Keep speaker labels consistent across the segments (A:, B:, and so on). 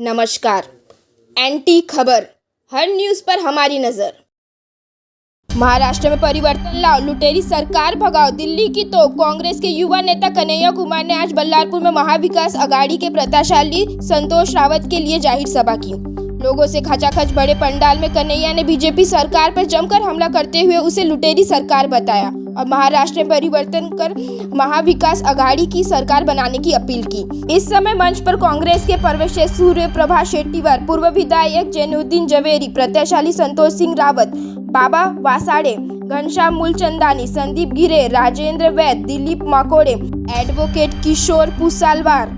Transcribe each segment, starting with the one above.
A: नमस्कार। एनटी खबर, हर न्यूज़ पर हमारी नज़र। महाराष्ट्र में परिवर्तन लाओ, लुटेरी सरकार भगाओ, दिल्ली की तो कांग्रेस के युवा नेता कन्हैया कुमार ने आज बल्लारपुर में महाविकास अघाड़ी के प्रत्याशी संतोष रावत के लिए जाहिर सभा की। लोगों से खचाखच बड़े पंडाल में कन्हैया ने बीजेपी सरकार पर जमकर हमला करते हुए उसे लुटेरी सरकार बताया और महाराष्ट्र में परिवर्तन कर महाविकास अघाड़ी की सरकार बनाने की अपील की। इस समय मंच पर कांग्रेस के प्रवेश सूर्यप्रभा शेट्टीवर, पूर्व विधायक जैनुद्दीन जवेरी, प्रत्याशी संतोष सिंह रावत, बाबा वासाडे, घनश्याम मूलचंदानी, संदीप गिरे, राजेंद्र वैद, दिलीप माकोड़े, एडवोकेट किशोर पुसालवार,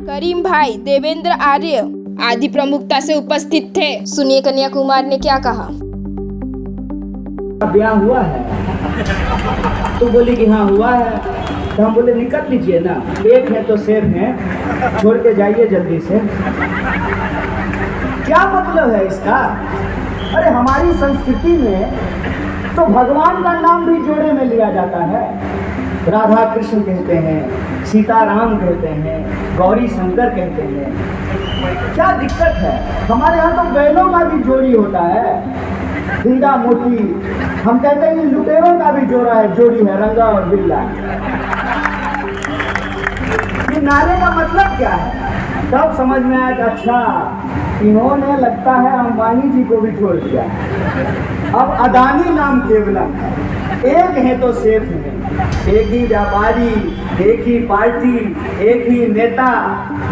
A: करीम भाई, देवेंद्र आर्य आदि प्रमुखता से उपस्थित थे। सुनिए कन्हैया कुमार ने क्या कहा।
B: ब्याह हुआ है तो बोली कि हाँ हुआ है, तो हम बोले निकल लीजिए ना, एक है तो सेफ है, छोड़ के जाइए जल्दी से। क्या मतलब है इसका? अरे हमारी संस्कृति में तो भगवान का नाम भी जोड़े में लिया जाता है। राधा कृष्ण कहते हैं, सीताराम कहते हैं, गौरी शंकर कहते हैं। क्या दिक्कत है? हमारे यहाँ तो बैलों का भी जोड़ी होता है, हीरा मोती। हम कहते हैं लुटेरों का भी जोड़ी है, रंगा और बिल्ला। ये नारे का मतलब क्या है? तब समझ में आया कि अच्छा, इन्होंने लगता है अंबानी जी को भी छोड़ दिया। अब अदानी नाम केवलम है, एक है तो सेफ है, एक ही व्यापारी, एक ही पार्टी, एक ही नेता।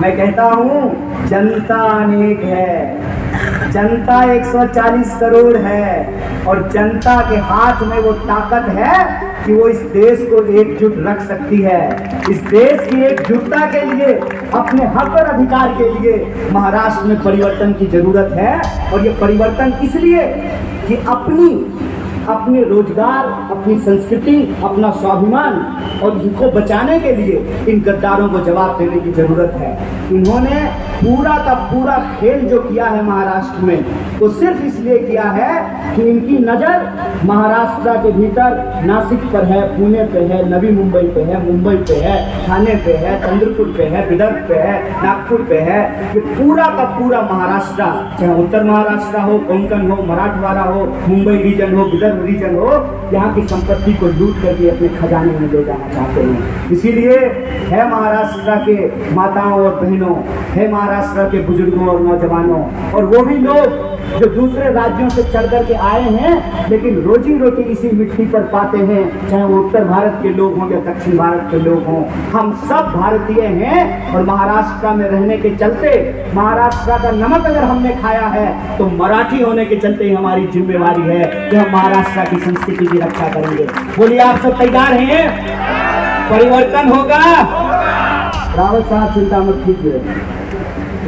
B: मैं कहता हूँ जनता अनेक है, जनता 140 करोड़ है और जनता के हाथ में वो ताकत है कि वो इस देश को एकजुट रख सकती है। इस देश की एकजुटता के लिए, अपने हक और अधिकार के लिए महाराष्ट्र में परिवर्तन की जरूरत है। और ये परिवर्तन इसलिए कि अपने रोजगार, अपनी संस्कृति, अपना स्वाभिमान और इनको बचाने के लिए इन गद्दारों को जवाब देने की जरूरत है। इन्होंने पूरा का पूरा खेल जो किया है महाराष्ट्र में, वो सिर्फ इसलिए किया है कि इनकी नज़र महाराष्ट्र के भीतर नासिक पर है, पुणे पे है, नवी मुंबई पे है, मुंबई पे है, ठाणे पे है, चंद्रपुर पे है, विदर्भ पे है, नागपुर पे है। ये पूरा का पूरा महाराष्ट्र, चाहे उत्तर महाराष्ट्र हो, कोंकण हो, मराठवाड़ा हो, मुंबई रीजन हो, विदर्भ रीजन हो, यहाँ की संपत्ति को लूट करके अपने खजाने में ले जाना चाहते हैं। इसीलिए है महाराष्ट्र के माताओं और बहनों, है महाराष्ट्र के बुजुर्गों और नौजवानों, और वो भी लोग जो दूसरे राज्यों से चढ़ करके आए हैं लेकिन रोजी रोटी इसी मिट्टी पर पाते हैं, चाहे वो उत्तर भारत के लोग हों या दक्षिण भारत के लोग हों। हम सब भारतीय हैं और महाराष्ट्र में रहने के चलते, महाराष्ट्र का नमक अगर हमने खाया है तो मराठी होने के चलते ही हमारी जिम्मेवारी है कि हम महाराष्ट्र की संस्कृति की रक्षा करेंगे। बोलिए, आप सब तैयार हैं? परिवर्तन होगा। रावत साहब चिंता मत कीजिए,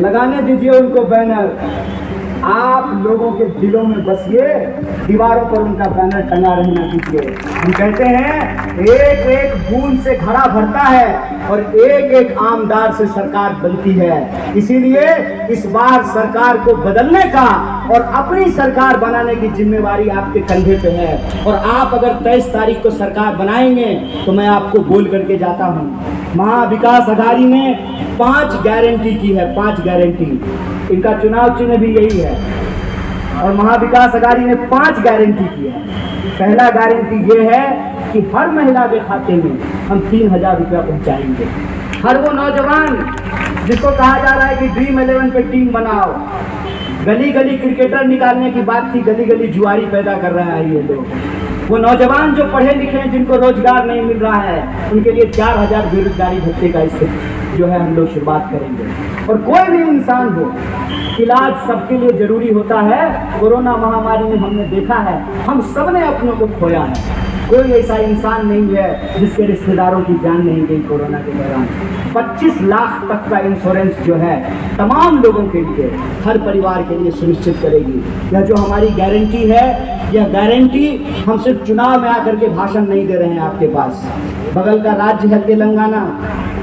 B: लगाने दीजिए उनको बैनर। आप लोगों के दिलों में बसिए, दीवारों पर उनका बैनर टंगा रहना दीजिए। हम कहते हैं एक एक बूंद से घड़ा भरता है और एक एक आमदार से सरकार बनती है। इसीलिए इस बार सरकार को बदलने का और अपनी सरकार बनाने की जिम्मेवारी आपके कंधे पे है। और आप अगर 23 तारीख को सरकार बनाएंगे तो मैं आपको बोल करके जाता हूँ, महाविकास अघाड़ी ने 5 गारंटी की है, 5 गारंटी। इनका चुनाव चिन्ह भी यही है और महाविकास अघाड़ी ने 5 गारंटी की है। पहला गारंटी ये है कि हर महिला के खाते में हम 3000 रुपया पहुंचाएंगे। हर वो नौजवान जिसको कहा जा रहा है कि ड्रीम 11 पे टीम बनाओ, गली गली क्रिकेटर निकालने की बात थी, गली गली जुआरी पैदा कर रहा है ये लोग। वो नौजवान जो पढ़े लिखे हैं, जिनको रोजगार नहीं मिल रहा है, उनके लिए 4000 बेरोजगारी भत्ते का इससे जो है हम लोग शुरुआत करेंगे। और कोई भी इंसान हो, इलाज सबके लिए जरूरी होता है। कोरोना महामारी में हमने देखा है, हम सब ने अपनों को खोया है। कोई ऐसा इंसान नहीं है जिसके रिश्तेदारों की जान नहीं गई कोरोना के दौरान। 25 लाख तक का इंश्योरेंस जो है तमाम लोगों के लिए, हर परिवार के लिए सुनिश्चित करेगी। यह जो हमारी गारंटी है, यह गारंटी हम सिर्फ चुनाव में आकर के भाषण नहीं दे रहे हैं आपके पास। बगल का राज्य है तेलंगाना,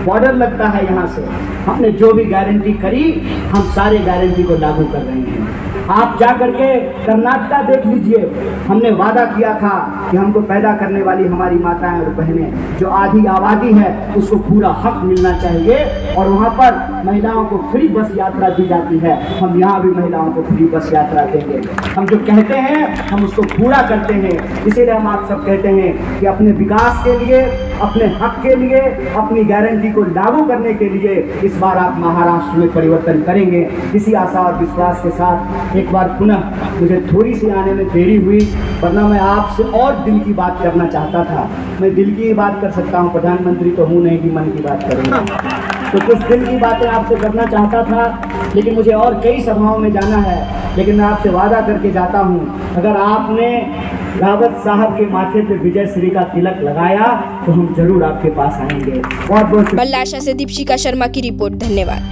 B: बॉर्डर लगता है यहाँ से। हमने जो भी गारंटी करी, हम सारे गारंटी को लागू कर रहे हैं। आप जा करके कर्नाटका देख लीजिए, हमने वादा किया था कि हमको पैदा पूरा करने वाली हमारी माताएं और बहनें, जो आधी आबादी है उसको पूरा हक मिलना चाहिए। और वहाँ पर महिलाओं को फ्री बस यात्रा दी जाती है, हम यहाँ भी महिलाओं को फ्री बस यात्रा देंगे। हम जो कहते हैं हम उसको पूरा करते हैं। इसीलिए हम आप सब कहते हैं कि अपने विकास के लिए, अपने हक के लिए, अपनी गारंटी को लागू करने के लिए इस बार आप महाराष्ट्र में परिवर्तन करेंगे। इसी आशा और विश्वास के साथ एक बार पुनः मुझे थोड़ी सी आने में देरी हुई, वरना मैं आपसे और दिल की बात करना चाहता था। मैं दिल की बात कर सकता हूँ, प्रधानमंत्री तो हूँ नहीं कि मन की बात करूँगा। तो कुछ दिल की बातें आपसे करना चाहता था, लेकिन मुझे और कई सभाओं में जाना है। लेकिन मैं आपसे वादा करके जाता हूँ, अगर आपने रावत साहब के माथे पे विजय श्री का तिलक लगाया तो हम जरूर आपके पास आएंगे। बहुत बहुत
A: बल्लाशा से दीपशिका शर्मा की रिपोर्ट। धन्यवाद।